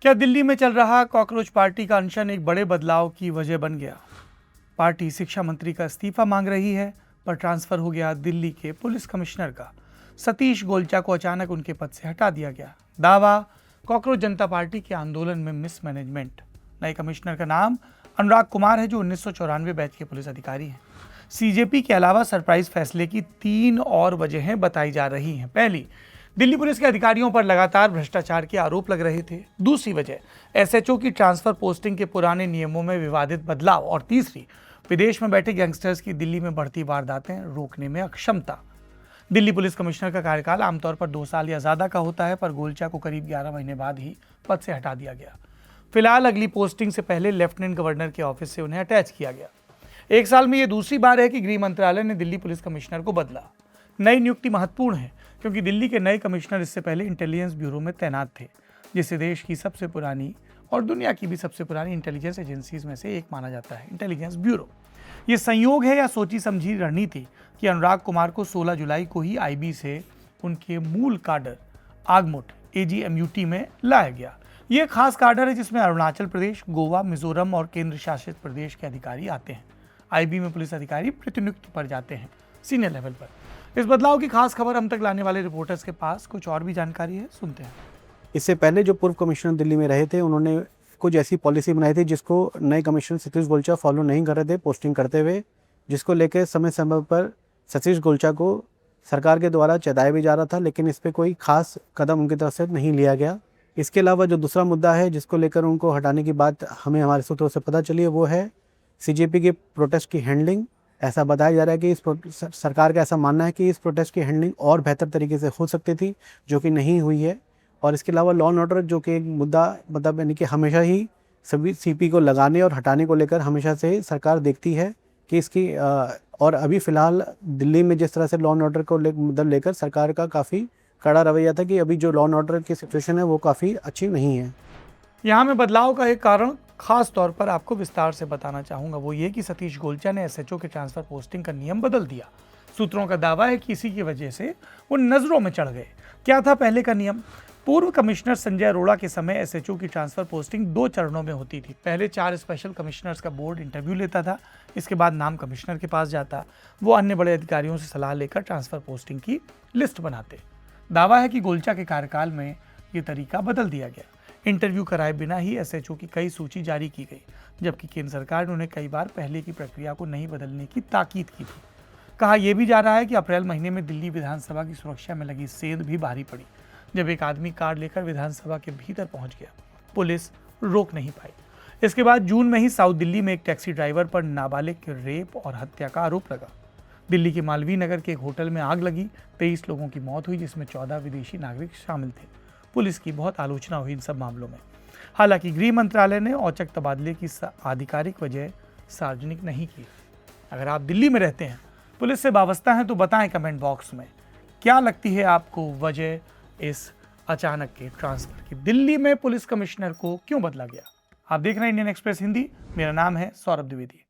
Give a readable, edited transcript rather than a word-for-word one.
क्या दिल्ली में चल रहा कॉकरोच पार्टी का अनशन एक बड़े बदलाव की वजह बन गया? पार्टी शिक्षा मंत्री का इस्तीफा मांग रही है, पर ट्रांसफर हो गया दिल्ली के पुलिस कमिश्नर का। सतीश गोलचा को अचानक उनके पद से हटा दिया गया। दावा, कॉकरोच जनता पार्टी के आंदोलन में मिसमैनेजमेंट। नए कमिश्नर का नाम अनुराग कुमार है, जो 1994 बैच के पुलिस अधिकारी हैं। सीजेपी के अलावा सरप्राइज फैसले की 3 और वजहें बताई जा रही हैं। पहली, दिल्ली पुलिस के अधिकारियों पर लगातार भ्रष्टाचार के आरोप लग रहे थे। दूसरी वजह एसएचओ की ट्रांसफर पोस्टिंग के पुराने नियमों में विवादित बदलाव। और तीसरी, विदेश में बैठे गैंगस्टर्स की दिल्ली में बढ़ती वारदातें रोकने में अक्षमता। दिल्ली पुलिस कमिश्नर का कार्यकाल आमतौर पर 2 साल या ज्यादा का होता है, पर गोलचा को करीब 11 महीने बाद ही पद से हटा दिया गया। फिलहाल अगली पोस्टिंग से पहले लेफ्टिनेंट गवर्नर के ऑफिस से उन्हें अटैच किया गया। 1 साल में यह दूसरी बार है कि गृह मंत्रालय ने दिल्ली पुलिस कमिश्नर को बदला। नई नियुक्ति महत्वपूर्ण है, क्योंकि दिल्ली के नए कमिश्नर इससे पहले इंटेलिजेंस ब्यूरो में तैनात थे, जिसे देश की सबसे पुरानी और दुनिया की भी सबसे पुरानी इंटेलिजेंस एजेंसीज में से एक माना जाता है, इंटेलिजेंस ब्यूरो। ये संयोग है या सोची समझी रणनीति कि अनुराग कुमार को 16 जुलाई को ही आईबी से उनके मूल काडर आगमुट एजीएमयूटी में लाया गया। ये खास काडर है जिसमें अरुणाचल प्रदेश, गोवा, मिजोरम और केंद्र शासित प्रदेश के अधिकारी आते हैं। आईबी में पुलिस अधिकारी प्रतिनियुक्ति पर जाते हैं, सीनियर लेवल पर। इस बदलाव की खास खबर हम तक लाने वाले रिपोर्टर्स के पास कुछ और भी जानकारी है, सुनते हैं। इससे पहले जो पूर्व कमिश्नर दिल्ली में रहे थे, उन्होंने कुछ ऐसी पॉलिसी बनाई थी जिसको नए कमिश्नर सतीश गोलचा फॉलो नहीं कर रहे थे पोस्टिंग करते हुए, जिसको लेकर समय समय पर सतीश गोलचा को सरकार के द्वारा चेताया भी जा रहा था, लेकिन इस पर कोई खास कदम उनकी तरफ से नहीं लिया गया। इसके अलावा जो दूसरा मुद्दा है जिसको लेकर उनको हटाने की बात हमें हमारे सूत्रों से पता चली है, वो है सीजेपी के प्रोटेस्ट की हैंडलिंग। ऐसा बताया जा रहा है कि इस सरकार का ऐसा मानना है कि इस प्रोटेस्ट की हैंडलिंग और बेहतर तरीके से हो सकती थी, जो कि नहीं हुई है। और इसके अलावा लॉ एंड ऑर्डर, जो कि एक मुद्दा मतलब यानी कि हमेशा ही सभी सीपी को लगाने और हटाने को लेकर हमेशा से सरकार देखती है कि इसकी और अभी फ़िलहाल दिल्ली में जिस तरह से लॉ एंड ऑर्डर को मतलब लेकर सरकार का काफ़ी कड़ा रवैया था कि अभी जो लॉ एंड ऑर्डर की सिचुएशन है वो काफ़ी अच्छी नहीं है। यहाँ में बदलाव का एक कारण खास तौर पर आपको विस्तार से बताना चाहूंगा, वो ये कि सतीश गोलचा ने एसएचओ के ट्रांसफर पोस्टिंग का नियम बदल दिया। सूत्रों का दावा है कि इसी की वजह से वो नजरों में चढ़ गए। क्या था पहले का नियम? पूर्व कमिश्नर संजय अरोड़ा के समय एसएचओ की ट्रांसफर पोस्टिंग 2 चरणों में होती थी। पहले 4 स्पेशल कमिश्नर्स का बोर्ड इंटरव्यू लेता था, इसके बाद नाम कमिश्नर के पास जाता, वो अन्य बड़े अधिकारियों से सलाह लेकर ट्रांसफर पोस्टिंग की लिस्ट बनाते। दावा है कि गोलचा के कार्यकाल में ये तरीका बदल दिया गया। इंटरव्यू कराए बिना ही एसएचओ की कई सूची जारी की गई, जबकि केंद्र सरकार ने उन्हें कई बार पहले की प्रक्रिया को नहीं बदलने की ताकीद की थी। कहा यह भी जा रहा है कि अप्रैल महीने में दिल्ली विधानसभा की सुरक्षा में लगी सेंध भी भारी पड़ी, जब एक आदमी कार लेकर विधानसभा के भीतर पहुंच गया। पुलिस रोक नहीं पाई। इसके बाद जून में ही साउथ दिल्ली में एक टैक्सी ड्राइवर पर नाबालिग के रेप और हत्या का आरोप लगा। दिल्ली के मालवीय नगर के एक होटल में आग लगी, 23 लोगों की मौत हुई, जिसमें 14 विदेशी नागरिक शामिल थे। पुलिस की बहुत आलोचना हुई इन सब मामलों में। हालांकि गृह मंत्रालय ने औचक तबादले की आधिकारिक वजह सार्वजनिक नहीं की। अगर आप दिल्ली में रहते हैं, पुलिस से वाबस्ता हैं, तो बताएं कमेंट बॉक्स में क्या लगती है आपको वजह इस अचानक के ट्रांसफर की। दिल्ली में पुलिस कमिश्नर को क्यों बदला गया? आप देख रहे हैं इंडियन एक्सप्रेस हिंदी। मेरा नाम है सौरभ द्विवेदी।